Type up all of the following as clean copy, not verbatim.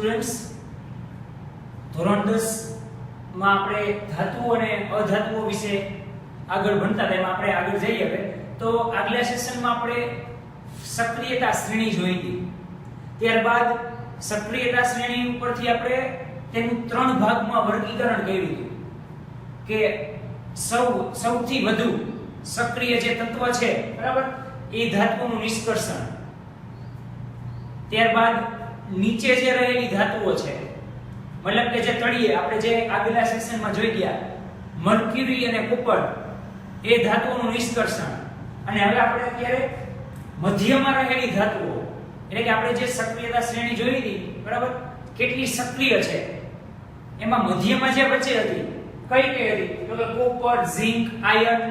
Students, ધોરણ 10 માં આપણે ધાતુઓ અને અધાતુઓ વિશે આગળ ભણતા હતા. એમાં આપણે આગળ જઈએ હવે તો આગલા સેશનમાં આપણે સક્રિયતા શ્રેણી જોઈ હતી. ત્યારબાદ સક્રિયતા શ્રેણી ઉપરથી આપણે તેનું 3 ભાગમાં વર્ગીકરણ કર્યું હતું કે સૌથી વધુ સક્રિય જે તત્વ છે, બરાબર, એ ધાતુઓનું નિષ્કર્ષણ. ત્યારબાદ નીચે જે રહેલી ધાતુઓ છે, મતલબ કે જે તળિયે આપણે જે આગલા સેશનમાં જોઈ ગયા મર્ક્યુરી અને કોપર, એ ધાતુઓનું નિષ્કર્ષણ. અને હવે આપણે અત્યારે મધ્યમાં રહેલી ધાતુઓ, એટલે કે આપણે જે સક્રિયતા શ્રેણી જોઈ હતી, બરાબર, કેટલી સક્રિય છે એમાં મધ્યમાં જે વચ્ચે હતી કઈ હતી તો કે કોપર, ઝિંક, આયર્ન,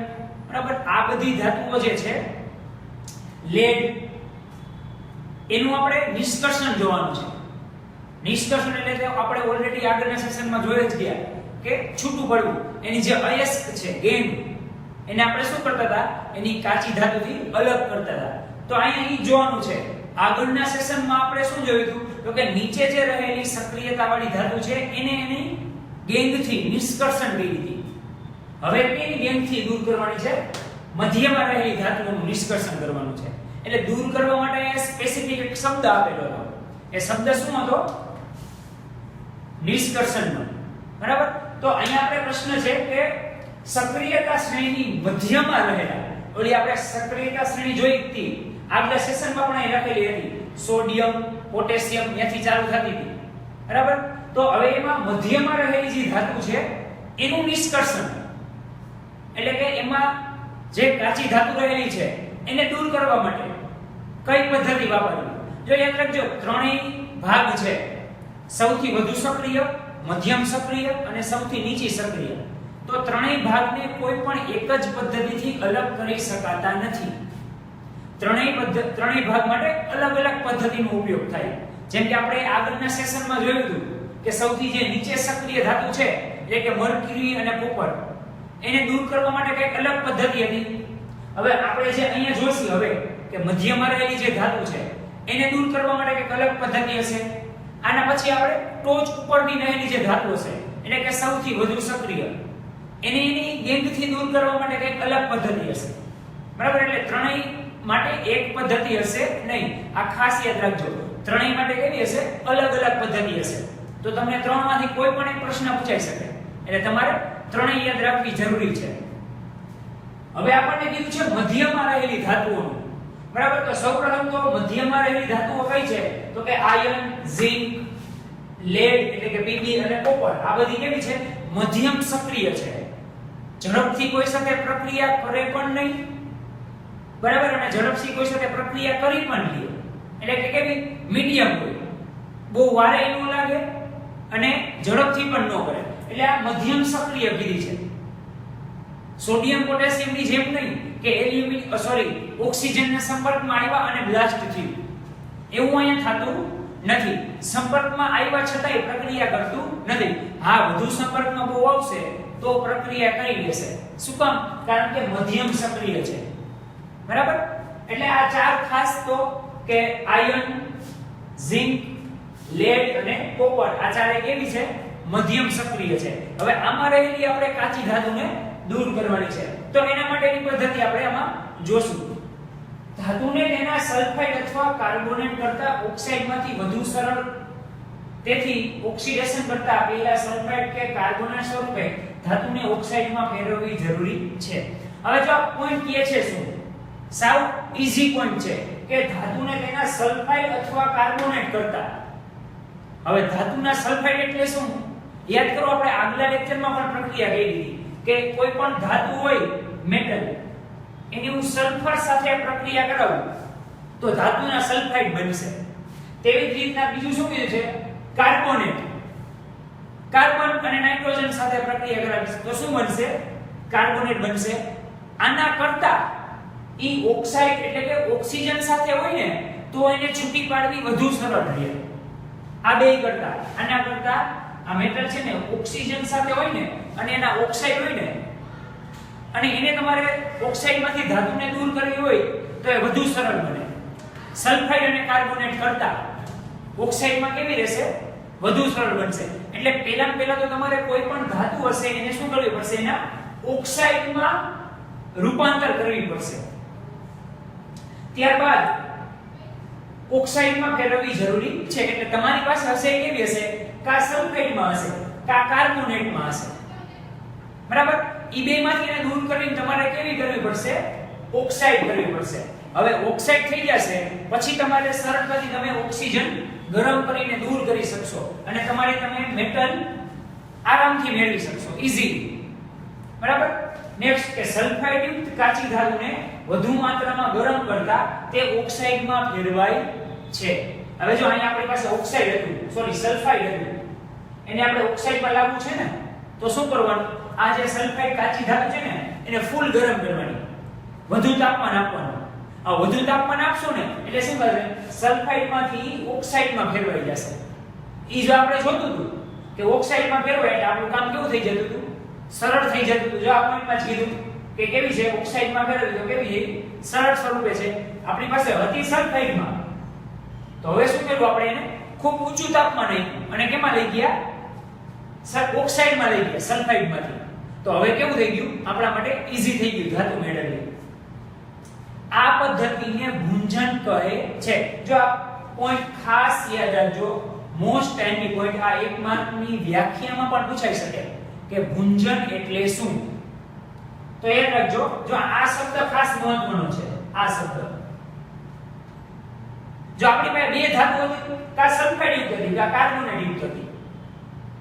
બરાબર. આ બધી ધાતુઓ જે છે, લેડ, એનું આપણે નિષ્કર્ષણ જોવાનું છે. નિષ્કર્ષણ એટલે કે આપણે ઓલરેડી આગળના સેશનમાં જોઈ જ ગયા કે છૂટું પડવું, એની જે અયસ્ક છે ગેન, એને આપણે શું કરતા હતા, એની કાચી ધાતુથી અલગ કરતા હતા. તો અહીંયા ઈ જોવાનું છે. આગળના સેશનમાં આપણે શું જોયું હતું તો કે નીચે જે રહેલી સક્રિયતાવાળી ધાતુ છે એને એની ગેંગથી નિષ્કર્ષણ કરી દીધી. હવે કેની ગેંગથી દૂર કરવાની છે? મધ્યમાં રહેલી ધાતુઓનું નિષ્કર્ષણ કરવાનું છે. એટલે દૂર કરવા માટે અહીંયા સ્પેસિફિક એક શબ્દ આપેલો હતો. એ શબ્દ શું હતો? નિષ્કર્ષણનો. બરાબર. તો અહીંયા આપણે પ્રશ્ન છે કે સક્રિયતા શ્રેણીની મધ્યમાં રહેલા, ઓલી આપણે સક્રિયતા શ્રેણી જોઈ હતી આગલા સેશનમાં પણ અહીં લખેલી હતી, સોડિયમ, પોટેશિયમ, ત્યાંથી ચાલુ થતી હતી, બરાબર. તો હવે એમાં મધ્યમાં રહેલી જે ધાતુ છે એનું નિષ્કર્ષણ, એટલે કે એમાં જે કાચી ધાતુ રહેલી છે એને દૂર કરવા માટે કઈ પદ્ધતિ વાપરવી? જો યાદ રાખજો, ત્રણેય ભાગ છે, સૌથી વધુ સક્રિય, મધ્યમ સક્રિય અને સૌથી નીચી સક્રિય. તો ત્રણેય ભાગને કોઈ પણ એક જ પદ્ધતિથી અલગ કરી શકાતા નથી. ત્રણેય ભાગ માટે અલગ અલગ પદ્ધતિનો ઉપયોગ થાય. જેમ કે આપણે આગળના સેશનમાં જોયું હતું કે સૌથી જે નીચે સક્રિય ધાતુ છે, એટલે કે મર્ક્યુરી અને કોપર, એને દૂર કરવા માટે કઈક અલગ પદ્ધતિ હતી. હવે આપણે જે અહીંયા જોઈશું હવે કે મધ્યમાં રહેલી જે ધાતુ છે એને દૂર કરવા માટે કઈક અલગ પદ્ધતિ હશે. આના પછી આપણે ટોચ ઉપરની રહેલી જે ધાતુ છે, એટલે કે સૌથી વધુ સક્રિય, એને એની ગેંગથી દૂર કરવા માટે કઈક અલગ પદ્ધતિ હશે, બરાબર. એટલે ત્રણેય માટે એક પદ્ધતિ હશે નહીં. આ ખાસ યાદ રાખજો, ત્રણેય માટે કેવી હશે? અલગ અલગ પદ્ધતિ હશે. તો તમને ત્રણમાંથી કોઈ પણ એક પ્રશ્ન પૂછાઈ શકે, એટલે તમારે ત્રણેય યાદ રાખવી જરૂરી છે. હવે આપણને કીધું છે મધ્યમાં રહેલી ધાતુઓનું, બરાબર. તો સૌપ્રથમ તો મધ્યમાં રહેલી ધાતુઓ કઈ છે તો કે આયર્ન, ઝિંક, લેડ એટલે કે Pb અને કોપર. આ બધી કેવી છે? મધ્યમ સક્રિય છે. ઝડપથી કોઈ સાથે પ્રક્રિયા કરે પણ નહીં, બરાબર, અને ઝડપથી કોઈ સાથે પ્રક્રિયા કરી પણ લે, એટલે કે કેવી? મીડિયમ હોય, બહુ વારે ન લાગે અને ઝડપથી પણ ન કરે, એટલે આ મધ્યમ સક્રિય કીધી છે. સોડિયમ, પોટેશિયમની જેમ નહીં કે ઓક્સિજનના સંપર્કમાં આવ્યા અને બ્લાસ્ટ થયું, એવું અહીંયા થતું નથી. સંપર્કમાં આવ્યા છતાંય પ્રક્રિયા કરતું નથી. હા, વધુ સંપર્કમાં બહુ આવશે તો પ્રક્રિયા કરી લેશે. શું કામ? કારણ કે મધ્યમ સક્રિય છે, બરાબર. એટલે આ ચાર ખાસ તો કે આયર્ન, ઝિંક, લેડ અને કોપર, આ ચારે કેવી છે? મધ્યમ સક્રિય છે. હવે આમાં રહેલી આપણે કાચી ધાતુને દૂર કરવાની છે. તો એના માટેની પદ્ધતિ આપણે આમાં જોશું. ધાતુને તેના સલ્ફાઇડ અથવા કાર્બોનેટ કરતા ઓક્સાઇડમાંથી વધુ સરળ, તેથી ઓક્સિડેશન કરતા પહેલા સલ્ફાઇડ કે કાર્બોનેટ સ્વરૂપે ધાતુને ઓક્સાઇડમાં ફેરવવી જરૂરી છે. હવે જો આ પોઈન્ટ કહે છે શું? સાવ ઈઝી પોઈન્ટ છે કે ધાતુને તેના સલ્ફાઇડ અથવા કાર્બોનેટ કરતા. હવે ધાતુના સલ્ફાઇડ એટલે શું? યાદ કરો, આપણે આગલા લેક્ચરમાં પણ પ્રક્રિયા કરી હતી કે કોઈ પણ ધાતુ હોય, મેટલ, એની હું સલ્ફર સાથે પ્રક્રિયા કરાવું તો ધાતુના સલ્ફાઇડ બનશે. તેવી જ રીતના બીજું શું કીધું છે? કાર્બોનેટ. કાર્બન અને નાઇટ્રોજન સાથે પ્રક્રિયા કરાવીશ તો શું બનશે? કાર્બોનેટ બનશે. આના કરતા ઈ ઓક્સાઇડ એટલે કે ઓક્સિજન સાથે હોય ને તો એને છૂટી પાડવી વધુ સરળ રહે. આ બે કરતા, આના કરતા આ મેટલ છે ને ઓક્સિજન સાથે હોય ને અને એના ઓક્સાઇડ હોય ને, અને એને તમારે ઓક્સાઇડમાંથી ધાતુને દૂર કરવી હોય તો એ વધુ સરળ બને. સલ્ફાઇડ અને કાર્બોનેટ કરતા ઓક્સાઇડમાં કેવી રહેશે? વધુ સરળ બનશે. એટલે પહેલા તો તમારે કોઈ પણ ધાતુ હશે એને શું કરવી પડશે, એના ઓક્સાઇડમાં રૂપાંતર કરવી પડશે. ત્યારબાદ ઓક્સાઇડમાં ફેરવવી જરૂરી છે. એટલે તમારી પાસે હશે કેવી હશે, કા સલ્ફેટમાં હશે કા કાર્બોનેટમાં હશે. બરાબર, ઈ બેમાંથી એને દૂર કરીને તમારે કેવી કરવી પડશે, ઓક્સાઇડ કરવી પડશે. હવે ઓક્સાઇડ થઈ જશે પછી તમારે સરળતાથી તમે ઓક્સિજન ગરમ કરીને દૂર કરી શકશો અને તમે મેટલ આરામથી મેળવી શકશો, ઈઝીલી. બરાબર. નેક્સ્ટ કે સલ્ફાઇડ યુક્ત કાચી ધાતુને વધુ માત્રામાં ગરમ કરતા તે ઓક્સાઇડમાં ફેરવાય છે. હવે જો અહીંયા આપણી પાસે ઓક્સાઇડ હતું, સોરી સલ્ફાઇડ હતું, એને આપણે ઓક્સાઇડમાં લાવવું છે ને, તો શું કરવાનું, આ જે સલ્ફાઇડ કાચી ધાતુ છે ને એને ફૂલ ગરમ કરવાની, વધુ તાપમાન આપવાનું. આ વધુ તાપમાન આપશો ને એટલે શું થશે, સલ્ફાઇડમાંથી ઓક્સાઇડમાં ફેરવાઈ જશે. ઈ જો આપણે જોતું હતું કે ઓક્સાઇડમાં ફેરવાય એટલે આપણું કામ કેવું થઈ જતું હતું, સરળ થઈ જતું હતું. જો આ પોઈન્ટમાં જ કીધું કે કેવી છે, ઓક્સાઇડમાં ફેરવી તો કેવી છે, સરળ સ્વરૂપે છે. આપણી પાસે હતી સલ્ફાઇડમાં, તો હવે શું કર્યું, આપણે એને ખૂબ ઊંચું તાપમાન આપ્યું અને કેમાં લઈ ગયા, ઓક્સાઇડમાં લઈ ગયા સલ્ફાઇડમાંથી. તો હવે કેવું થઈ ગયું, આપણા માટે ઈઝી થઈ ગયું ધાતુ મેળવવી. આ પદ્ધતિને ભૂંજન કહે છે. જો આ પોઈન્ટ ખાસ યાદ રાખજો, મોસ્ટ ટાઈમની પોઈન્ટ. આ 1 માર્કની વ્યાખ્યામાં પણ પૂછાઈ શકે કે ભૂંજન એટલે શું. તો યાદ રાખજો, જો આ શબ્દ ખાસ મહત્વનો છે. આ શબ્દ જો આપણી પાસે બે ધાતુ હતી, કા સલ્ફાઇડ યુક્ત હતી કા કાર્બોનેટ યુક્ત હતી,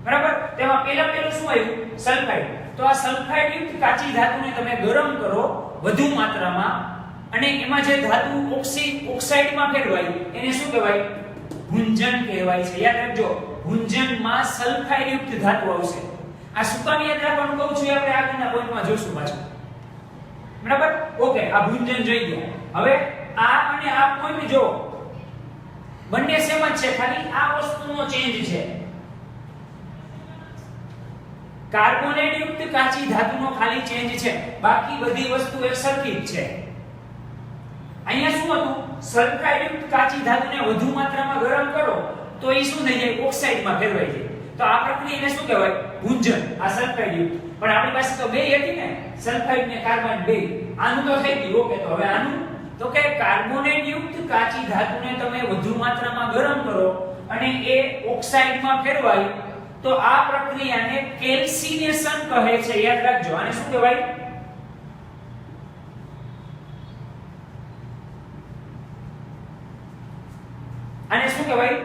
બરાબર, તેમાં પહેલું શું આવ્યું, સલ્ફાઇડ. તો આ સલ્ફાઇડ યુક્ત કાચી ધાતુને તમે ગરમ કરો વધુ માત્રામાં અને એમાં જે ધાતુ ઓક્સાઇડમાં ફેરવાય એને શું કહેવાય, ભૂંજન કહેવાય છે. યાદ રાખજો, ભૂંજનમાં સલ્ફાઇડ યુક્ત ધાતુ આવશે. આ શું કામ યાદ રાખવાનું કહું છું, આપણે આગળના પોઈન્ટમાં જોશું પાછું. બરાબર, ઓકે. આ ભૂંજન જોઈ ગયા. હવે આ અને આ પોઈન્ટ જો બંને સેમ જ છે, ખાલી આ વસ્તુનો ચેન્જ છે. કાર્બોનેટ યુક્ત કાચી ધાતુનો ખાલી ચેન્જ છે, બાકી બધી વસ્તુ એક સરખી જ છે. અહીંયા શું હતું, સલ્ફાઇડ યુક્ત કાચી ધાતુને વધુ માત્રામાં ગરમ કરો તો એ શું થઈ જાય, ઓક્સાઇડમાં ફેરવાઈ જાય. તો આ પ્રક્રિયાને શું કહેવાય, ભૂંજન. આ સલ્ફાઇડ યુક્ત, પણ આપણી પાસે તો બે હતી ને, સલ્ફાઇડ ને કાર્બન બે. આનું તો થઈ ગયું, ઓકે. તો હવે આનું તો કે કાર્બોનેટ યુક્ત કાચી ધાતુને તમે વધુ માત્રામાં ગરમ કરો અને એ ઓક્સાઇડમાં ફેરવાય તો આ પ્રક્રિયાને કેલ્સિનેશન કહે છે. યાદ રાખજો, આને શું કહેવાય, આને શું કહેવાય,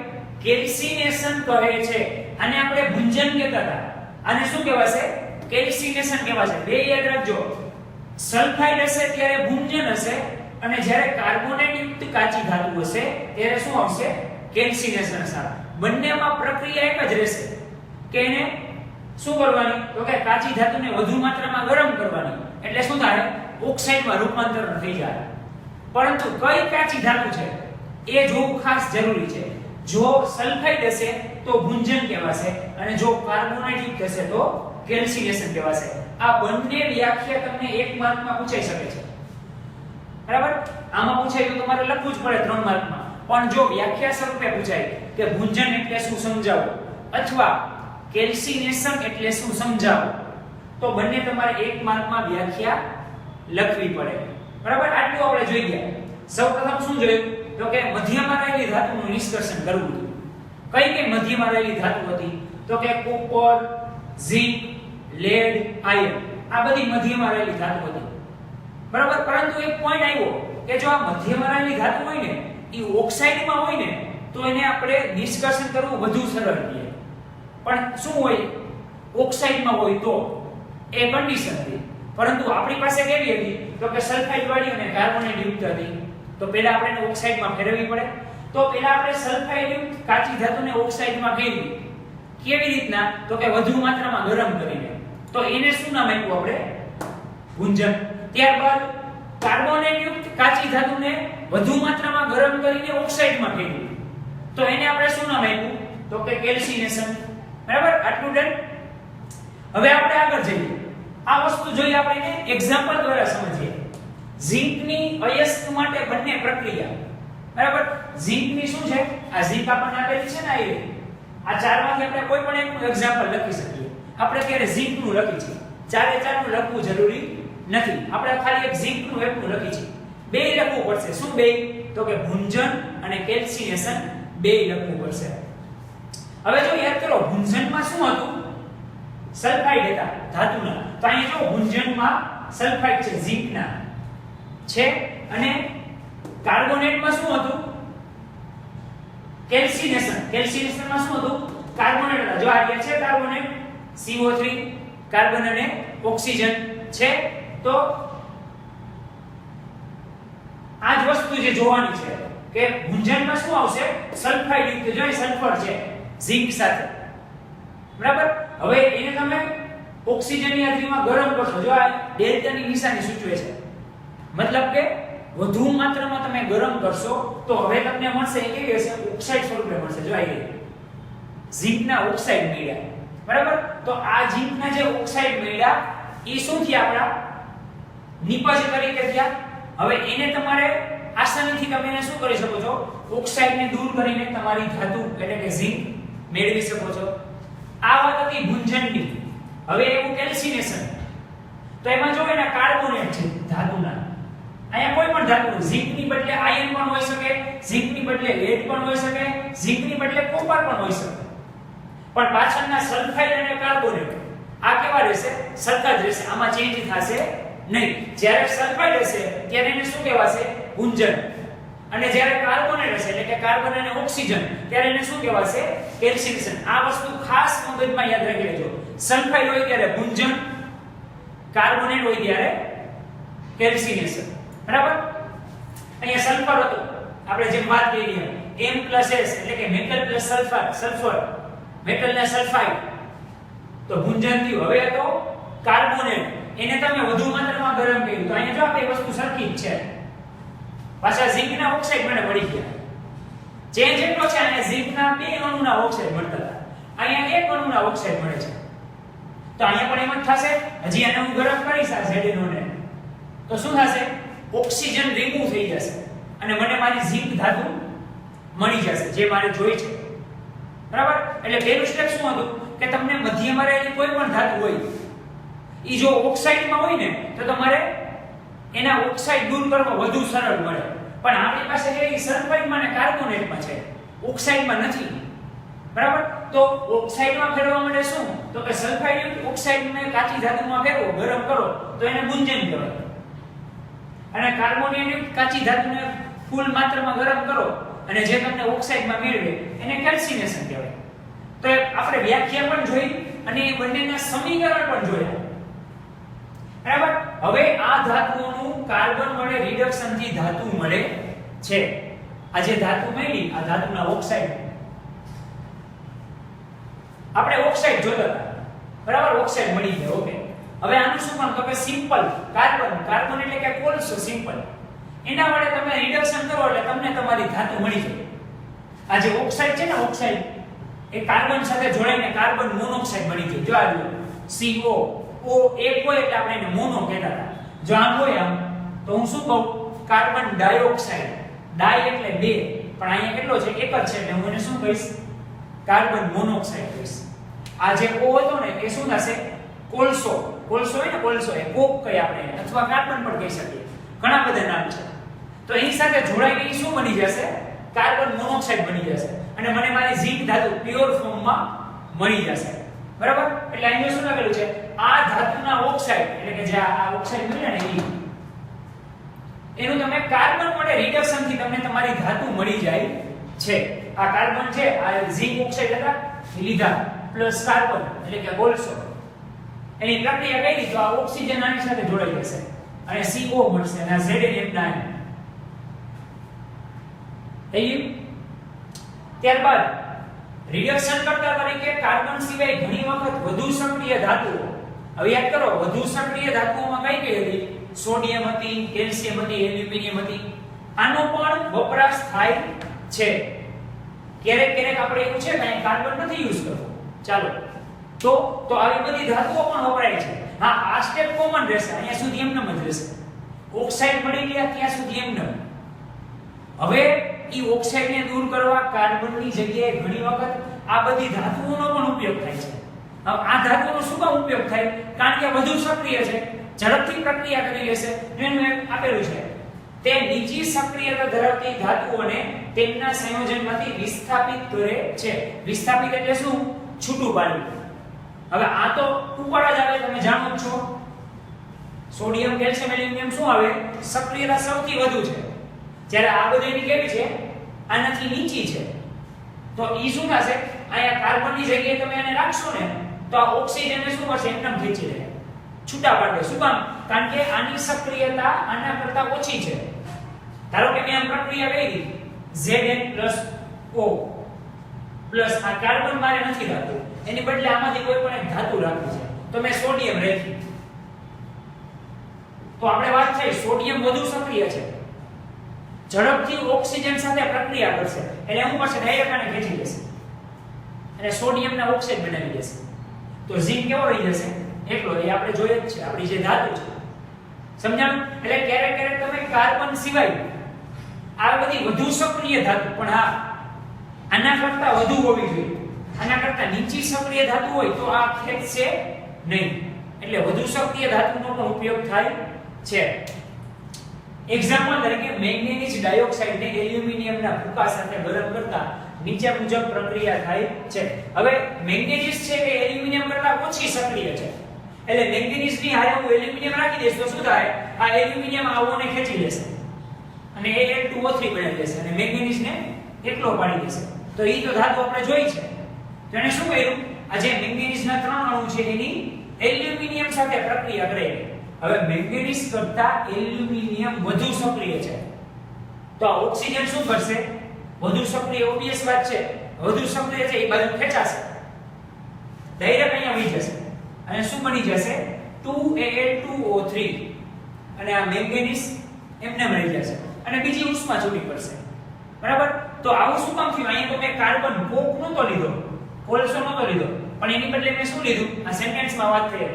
કેલ્સિનેશન કહે છે. આને આપણે ભૂંજન કહેતા હતા, આને શું કહેવાશે, કેલ્સિનેશન કહેવાશે. બે યાદ રાખજો, સલ્ફાઇડ હશે ત્યારે ભૂંજન હશે અને જ્યારે કાર્બોનેટ યુક્ત કાચી ધાતુ હશે ત્યારે શું આવશે, કેલ્સિનેશન હશે. બંનેમાં પ્રક્રિયા એક જ રહેશે કે એને શું કરવાની, તો કે કાચી ધાતુને વધુ માત્રામાં ગરમ કરવાની, એટલે શું થાય, ઓક્સાઇડમાં રૂપાંતર થઈ જાય. પરંતુ કઈ કાચી ધાતુ છે એ જોવું ખાસ જરૂરી છે. જો સલ્ફાઇડ હશે તો ભૂંજન કહેવાશે અને જો કાર્બોનેટ યુક્ત હશે તો કેલ્સિનેશન કહેવાશે. આ બંને વ્યાખ્યા તમને 1 માર્કમાં પૂછાઈ શકે છે. બરાબર, આમાં પૂછાય તો તમારે લખવું જ પડે 3 માર્કમાં. પણ જો વ્યાખ્યા સ્વરૂપે પૂછાય કે ભૂંજન એટલે શું સમજાવો અથવા કેલ્સિનેશન એટલે શું સમજાવો, તો બંને તમારે 1 માર્કમાં વ્યાખ્યા લખવી પડે. બરાબર, આટલું આપણે જોઈ ગયા. સૌપ્રથમ શું જોયું, તો કે મધ્યમાં રહેલી ધાતુનું નિષ્કર્ષણ કરવું હતું. કઈ મધ્યમાં રહેલી ધાતુ હતી, તો કે કોપર, ઝિંક, લેડ, આયર્ન. આ બધી મધ્યમાં રહેલી ધાતુ હતી. બરાબર, પરંતુ એક પોઈન્ટ આવ્યો કે જો આ મધ્યમાં રહેલી ધાતુ હોય ને એ ઓક્સાઇડમાં હોય ને તો એને આપણે નિષ્કર્ષણ કરવું વધુ સરળ છે. પણ શું હોય, ઓક્સાઇડમાં હોય તો એ કન્ડિશન હતી. પરંતુ આપણી પાસે કેવી હતી, તો કે સલ્ફાઇડ વાળી અને કાર્બોનેટ યુક્ત હતી. તો પહેલા આપણે એને ઓક્સાઇડમાં ફેરવવી પડે. તો પહેલા આપણે સલ્ફાઇડ યુક્ત કાચી ધાતુને ઓક્સાઇડમાં ફેરવી. કેવી રીતના, તો કે વધુ માત્રામાં ગરમ કરીને. તો એને શું નામ આપ્યું આપણે, ભૂંજન. ત્યારબાદ કાર્બોનેટ યુક્ત કાચી ધાતુને વધુ માત્રામાં ગરમ કરીને ઓક્સાઇડમાં ફેરવી. તો એને આપણે શું નામ આપ્યું, તો કે કેલ્સિનેશન. બરાબર, આટલું ડન. હવે આપણે આગળ જઈએ. આ વસ્તુ જોઈએ આપણે એક્ઝામ્પલ દ્વારા સમજીએ. ઝિંકની અયસ્ક માટે બંને પ્રક્રિયા. બરાબર, ઝિંકની શું છે, આ ઝિંક આપણને આપેલી છે ને, આ ચારમાંથી આપણે કોઈ પણ એકનું એક્ઝામ્પલ લખી શકીએ. આપણે અત્યારે ઝીંકનું લખી છે, ચારે ચારનું લખવું જરૂરી નથી. આપણે ખાલી એક ઝીંકનું એકનું લખી છે. બે લખવું પડશે. શું બે? તો કે ભુંજન અને કેલ્સિનેશન બે લખવું પડશે. હવે જો યાદ કરો, ભુંજનમાં શું હતું? સલ્ફાઇડ હતા ધાતુના. તો અહીંયા જો ભુંજનમાં સલ્ફાઇડ છે, ઝીંકના છે, અને કાર્બોનેટમાં શું હતું? કેલ્સિનેશન. કેલ્સિનેશનમાં શું હતું? કાર્બોનેટ હતા. જો આ રહ્યા છે કાર્બોનેટ, CO3, કાર્બન અને ઓક્સિજન છે. તો આ જ વસ્તુ જે જોવાની છે કે ભુંજનમાં શું આવશે? સલ્ફાઇડ યુક્ત. જો સલ્ફર છે ઝીંક સાથે, બરાબર. હવે એને તમે ઓક્સિજનની હાજરીમાં ગરમ કરશો. જો આ ડેલ્ટાની નિશાની સૂચવે છે, મતલબ કે વધુ માત્રામાં તમે ગરમ કરશો તો હવે તમને મળશે કેવી હશે? ઓક્સાઇડ સ્વરૂપે મળશે. જો આ ઝીંકના ઓક્સાઇડ મળ્યા, બરાબર. તો આ ઝીંકના જે ઓક્સાઇડ મળ્યા એ શું થયા? આપણા નિપજ તરીકે થયા. હવે એને તમારે આસાનીથી તમે એને શું કરી શકો છો? ઓક્સાઇડને દૂર કરીને તમારી ધાતુ એટલે કે ઝીંક મેળવી શકો છો. આ વાત હતી ભુંજનની. હવે એવું કેલ્સિનેશન. તો એમાં જો એના કાર્બોનેટ છે ધાતુના. અહીંયા કોઈ પણ ધાતુ, ઝીંકની બદલે આયર્ન પણ હોઈ શકે, ઝીંકની બદલે લેડ પણ હોઈ શકે, ઝીંકની બદલે કોપર પણ હોઈ શકે. પણ પાછળના સલ્ફાઇડ અને કાર્બોનેટ આ કેવા રહેશે? સરખા જ રહેશે. આમાં ચેન્જ થશે નહીં. જ્યારે સલ્ફાઇડ હશે ત્યારે એને શું કહેવાશે? ભુંજન. અને જ્યારે કાર્બોનેટ હશે એટલે કે કાર્બન અને ઓક્સિજન, ત્યારે એને શું કહેવાશે? કેલ્સિનેશન. આ વસ્તુ ખાસ મગજમાં યાદ રાખી લેજો. સલ્ફાઇડ હોય ત્યારે ભુંજન, કાર્બોનેટ હોય ત્યારે કેલ્સિનેશન, બરાબર. અહીંયા સલ્ફર હતું, આપણે જેમ વાત કરી M+S એટલે કે metal plus sulphur, sulphur metal ને સલ્ફાઇડ, તો ભુંજન થયું. હવે તો કાર્બોનેટ, એને તમે વધુ માત્રામાં ગરમ કર્યું તો અહીંયા જો આ બે વસ્તુ સરખી જ છે. પાછા ઝીંકના ઓક્સાઇડ મને મળી ગયા. ચેન્જ એટલો છે, અહીંયા ઝીંકના 2 અણુના ઓક્સાઇડ મળતા હતા, અહીંયા 1 અણુના ઓક્સાઇડ મળે છે. તો અહીંયા પણ એમ જ થશે. હજી આને હું ગરમ કરીશ આ ZNO ને, તો શું થશે? ઓક્સિજન રિમૂવ થઈ જશે અને મને મારી ઝીંક ધાતુ મળી જશે જે મારે જોઈ છે, બરાબર. એટલે પહેલું સ્ટેપ શું હતું કે તમને મધ્યમાં રહેલી કોઈ પણ ધાતુ હોય ઈ જો ઓક્સાઇડમાં હોય ને તો તમારે એના ઓક્સાઇડ દૂર કરવા વધુ સરળ મળે. પણ આપણી પાસે જે સલ્ફાઇડમાં અને કાર્બોનેટમાં છે, ઓક્સાઇડમાં નથી, બરાબર. તો ઓક્સાઇડમાં ફેરવવા માટે શું? તો કે સલ્ફાઇડ ઓક્સાઇડને કાચી ધાતુમાં ફેરવો, ગરમ કરો તો એને ભુંજન કહેવાય. અને કાર્બોનેટ કાચી ધાતુને ફૂલ માત્રામાં ગરમ કરો અને જે તમને ઓક્સાઇડમાં મેળવે એને કેલ્સિનેશન કહેવાય. તો આપણે વ્યાખ્યા પણ જોઈ અને એ બંનેના સમીકરણ પણ જોયા, બરાબર. હવે આ ધાતુઓનું કાર્બન વડે રિડક્શનથી ધાતુ મળે છે. આ જે ધાતુ મળી, આ ધાતુના ઓક્સાઇડ, આપણે ઓક્સાઇડ જોતા હતા, બરાબર. ઓક્સાઇડ મળી ગયા, ઓકે. હવે આનું શું પણ? તો કે સિમ્પલ કાર્બન, કાર્બન એટલે કે કોલસો, સિમ્પલ. એના વડે તમે રિડક્શન કરો એટલે તમને તમારી ધાતુ મળી જાય. આ જે ઓક્સાઇડ છે ને, ઓક્સાઇડ એ કાર્બન સાથે જોડાઈને કાર્બન મોનોક્સાઇડ બની જાય. જો આ CO O એક હોય એટલે આપણે એને મોનો કહેતા હતા. જો આમ હોય આમ તો હું શું કહું? Carbon dioxide. ડાય એટલે બે, પણ અહીંયા કેટલો છે? એક જ છે, એટલે હું એને શું કહીશ? કાર્બન મોનોક્સાઇડ કહીશ. આ જે O હતો ને એ શું થશે? કોલસો. કોલસો હોય ને, કોલસો એ કોક કહી આપણે, અથવા કાર્બન પણ કહી શકીએ. ઘણા બધા નામ છે. તો એની સાથે જોડાઈને શું બની જશે? કાર્બન મોનોક્સાઇડ બની જશે અને મને મારી ઝીંક ધાતુ પ્યોર ફોર્મમાં મળી જશે, બરાબર. એટલે અહીં શું લખેલું છે? આ ધાતુના ઓક્સાઇડ એટલે કે જે આ ઓક્સાઇડ મળ્યા ને એનું તમે કાર્બન વડે રિડક્શનથી તમને તમારી ધાતુ મળી જાય છે. આ કાર્બન છે, આ ઝીંક ઓક્સાઇડ હતા લીધા પ્લસ કાર્બન એટલે કે કોલસો, એની પ્રક્રિયા કરી તો આ ઓક્સિજન આની સાથે જોડાઈ જશે અને CO મળશે અને આ ZnM ના થઈ ગયું. ત્યારબાદ રિડક્શન કરતા તરીકે કાર્બન સિવાય ઘણી વખત વધુ સક્રિય ધાતુઓ, હવે યાદ કરો વધુ સક્રિય ધાતુઓમાં કઈ કઈ હતી? સોડિયમ હતી, કેલ્શિયમ હતી, એલ્યુમિનિયમ હતી. આનો પણ વપરાશ થાય છે. ક્યારેક ક્યારેક આપણે એવું છે કે કાર્બન નથી યુઝ કરવો, ચાલો તો આવી બધી ધાતુઓ પણ વપરાય છે. હા, આ સ્ટેપ કોમન રહેશે, અહીંયા સુધી એમ જ રહેશે. ઓક્સાઇડ મળી ગયા ત્યાં સુધી એમ ન. હવે ઈ ઓક્સાઇડને દૂર કરવા કાર્બનની જગ્યાએ ઘણી વખત આ બધી ધાતુઓનો પણ ઉપયોગ થાય છે. હવે આ ધાતુઓનો શું કામ ઉપયોગ થાય? કારણ કે વધુ સક્રિય છે, ઝડપથી પ્રક્રિયા કરી લેશે. એનું એક આપેલું છે, તે નીચી સક્રિયતા ધરાવતી ધાતુઓને તેમના સંયોજનમાંથી વિસ્થાપિત કરે છે. વિસ્થાપિત એટલે શું? છૂટું પાડવું. હવે આ તો ઉપર જ આવે, તમે જાણો જ છો. સોડિયમ, કેલ્શિયમ, એલ્યુમિનિયમ શું આવે? સક્રિયતા સૌથી વધુ છે. જ્યારે આ બધી એની કેવી છે? આનાથી નીચી છે. તો ઈ શું થશે? અહીંયા કાર્બનની જગ્યાએ તમે આને રાખશો ને તો આ ઓક્સિજનને શું કરશે? એકદમ ખેંચી લે, છૂટા પાડે. શું કામ? કારણ કે આની સક્રિયતા આના કરતા ઓછી છે. ધારો કે મેં આમ પ્રક્રિયા કરી Zn+O પ્લસ આ કાર્બન મારે નથી રાખવું, એની બદલે આમાંથી કોઈ પણ એક ધાતુ રાખવી છે, તો મેં સોડિયમ રાખી. તો આપણે વાત થઈ, સોડિયમ વધુ સક્રિય છે, ઝડપથી ઓક્સિજન સાથે પ્રક્રિયા કરશે, એટલે શું કરશે? ડાયરેક્ટ આને ખેંચી લેશે અને સોડિયમના ઓક્સાઇડ બનાવી દેશે. તો ઝિંક કેવો રહી જશે? એકલો. એ આપણે જોઈએ જ છે, આપણી જે ધાતુ છે. સમજાણું? એટલે ક્યારેક ક્યારેક તમે કાર્બન સિવાય આ બધી વધુ સક્રિય ધાતુ, પણ હા આના કરતા વધુ હોવી જોઈએ. આના કરતા નીચી સક્રિય ધાતુ હોય તો આ ખેંચશે નહીં. એટલે વધુ સક્રિય ધાતુનો પણ ઉપયોગ થાય છે. એક્ઝામ્પલ તરીકે મેંગેનીઝ ડાયોક્સાઇડને એલ્યુમિનિયમના ભૂકા સાથે ગરમ કરતા નીચે મુજબ પ્રક્રિયા થાય છે. હવે મેંગેનીઝ છે કે એલ્યુમિનિયમ કરતા ઓછી સક્રિય છે, એટલે મેંગેનીઝની હારે હું એલ્યુમિનિયમ રાખી દઈશ તો શું થાય? આ એલ્યુમિનિયમ આવોને ખેંચી લેશે અને Al2O3 બનાવી દેશે અને મેંગેનીઝને એકલો પાડી દેશે. તો ઈ તો ધાતુ આપણે જોઈ છે. તો એને શું કર્યું? આ જે મેંગેનીઝના 3 અણુ છે એની એલ્યુમિનિયમ સાથે પ્રક્રિયા કરેલી. હવે મેંગેનીઝ કરતા એલ્યુમિનિયમ વધુ સક્રિય છે, તો આ ઓક્સિજન શું કરશે? વધુ સક્રિય, ઓબવિયસ વાત છે, વધુ સક્રિય છે, એ બાજુ ખેંચાશે, ડાયરેક્ટ અહીંયા આવી જશે અને શું બની જશે? 2Al2O3 અને આ મેંગેનીઝ એમને મળી જશે અને બીજી ઉષ્મા છૂટી પડશે. બરાબર? તો આવું શું કામ થયું? અહીંયા તો મેં કાર્બન કોક નહોતો લીધો, કોલસો નહોતો લીધો, પણ એની બદલે મેં શું લીધું? આ સેન્ટેન્સમાં વાત થઈ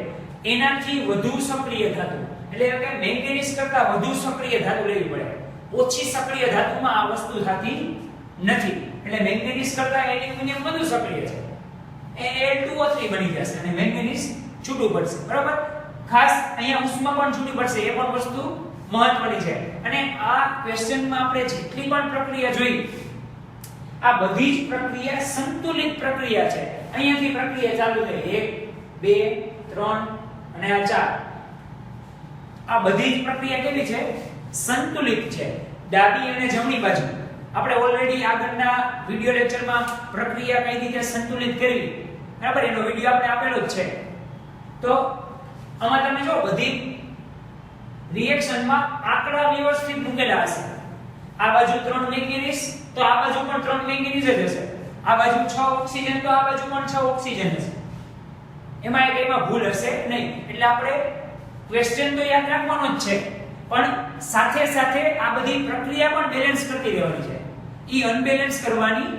એનાથી વધુ સક્રિય ધાતુ, એટલે કે મેંગેનીઝ કરતા વધુ સક્રિય ધાતુ લેવી પડે. ઓછી સક્રિય ધાતુમાં આ વસ્તુ થતી નથી. એટલે મેંગેનીઝ કરતા એલ્યુમિનિયમ વધુ સક્રિય છે, Al2O3 બની જશે અને મેંગેનીઝ છૂટું પડશે. બરાબર? ખાસ અહીંયા ઉષ્મા પણ છૂટી પડશે, એ પણ વસ્તુ મહત્વની છે. અને આ ક્વેશ્ચનમાં આપણે જેટલી પણ પ્રક્રિયા જોઈ, આ બધી જ પ્રક્રિયા સંતુલિત પ્રક્રિયા છે. અહીંયાથી પ્રક્રિયા ચાલુ થઈ 1 2 3 અને આ 4. આ બધી જ પ્રક્રિયા કેવી છે? સંતુલિત છે. ડાબી અને જમણી બાજુ આપણે ઓલરેડી આગળના વિડિયો લેક્ચરમાં પ્રક્રિયા કઈ રીતે સંતુલિત કરવી, બરાબર, એનો વિડિયો આપણે આપેલો જ છે. તો આમાં તમે જો બધી રિએક્શનમાં આંકડા વ્યવસ્થિત મૂકેલા હશે. આ બાજુ 3 મેંગેનીઝ તો આ બાજુ પણ 3 મેંગેનીઝ જ હશે. આ બાજુ 6 ઓક્સિજન તો આ બાજુ પણ 6 ઓક્સિજન હશે. એમાં ભૂલ હશે નહીં. એટલે આપણે ક્વેશ્ચન તો યાદ રાખવાનો જ છે, પણ સાથે સાથે આ બધી પ્રક્રિયા પણ બેલેન્સ કરતી રહેવાની છે. ઈ અનબેલેન્સ કરવાની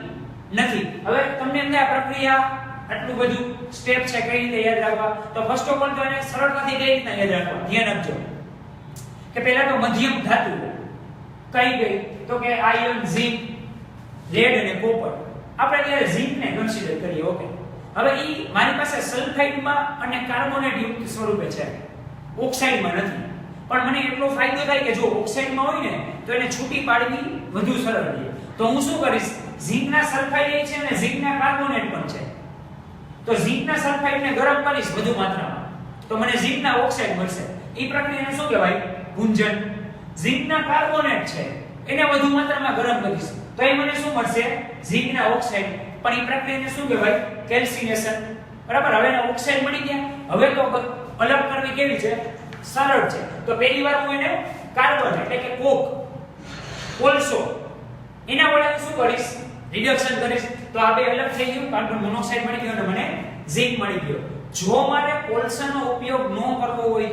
નથી. હવે તમને એમ આ પ્રક્રિયા આટલું બધું સ્ટેપ છે, કઈ રીતે યાદ રાખવા? તો ફર્સ્ટ ઓફ ઓલ તો એને સરળતાથી કઈ રીતના યાદ રાખવા? ધ્યાન આપજો કે પહેલા તો મધ્યમ ધાતુ કઈ તો કે આયર્ન, ઝિંક, લેડ અને કોપર. આપણે ત્યારે ઝિંકને કન્સિડર કરીએ. ઓકે, હવે ઈ મારી પાસે સલ્ફાઇડમાં અને કાર્બોનેટ યુક્ત સ્વરૂપે છે, ઓક્સાઇડમાં નથી. પણ મને એટલો ફાયદો થાય કે જો ઓક્સાઇડમાં હોય ને તો એને છૂટી પાડવી વધુ સરળ છે. તો હું શું કરીશ? ઝિંકના સલ્ફાઇડ છે અને ઝિંકના કાર્બોનેટ પણ છે. તો ઝિંકના સલ્ફાઇડને ગરમ કરીશ વધુ માત્રામાં તો મને ઝિંકના ઓક્સાઇડ મળશે. ઈ પ્રક્રિયાને શું કહેવાય? ગુંજન. ઝિંકના કાર્બોનેટ છે એને વધુ માત્રામાં ગરમ કરીશ તો એ મને શું મળશે? ઝિંકના ઓક્સાઇડ. પણ ઈ પ્રક્રિયાને શું કહેવાય? કેલ્સિનેશન. બરાબર? હવે એના ઓક્સાઇડ મળી ગયા. હવે તો અલગ કરવી કેવી છે? સરળ છે. તો પહેલી વાર હું એને કાર્બન એટલે કે કોક, કોલસો, એના વડે શું કરીશ? રિડક્શન કરીશ. તો આ બે અલગ થઈ ગયું. કાર્બન મોનોક્સાઇડ મળી ગયો અને મને ઝિંક મળી ગયો. જો મારે કોલસાનો ઉપયોગ ન કરવો હોય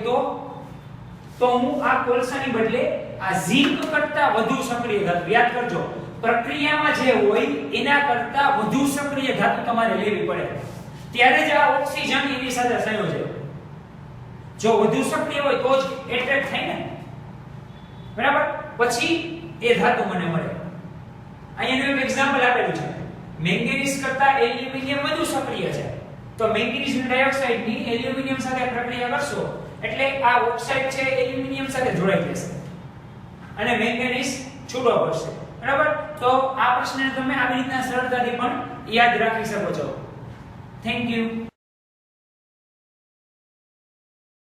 તો હું આ કોલસાની બદલે આ ઝિંક કરતા વધુ સક્રિય ધાતુ, યાદ કરજો, પ્રક્રિયામાં જે હોય એના કરતા વધુ સક્રિય ધાતુ તમારે લેવી પડે. ત્યારે જ આ ઓક્સિજન એની સાથે સંયોજે. જો વધુ સક્રિય હોય તો જ એટ્રેક્ટ થાય ને. બરાબર? પછી એ ધાતુ મને મળે. અહીંયાનું એક એક્ઝામ્પલ આપેલું છે મેંગેનીઝ કરતા એલ્યુમિનિયમ વધુ સક્રિય છે તો મેંગેનીઝ ડાયોક્સાઇડ ની એલ્યુમિનિયમ સાથે પ્રક્રિયા કરશો એટલે આ ઓક્સાઇડ છે એલ્યુમિનિયમ સાથે જોડાઈ જશે અને મેંગેનીઝ છૂટો પડશે બરાબર તો આ પ્રશ્નને તમે આવી રીતના સરળતાથી પણ યાદ રાખી શકો છો થેન્ક યુ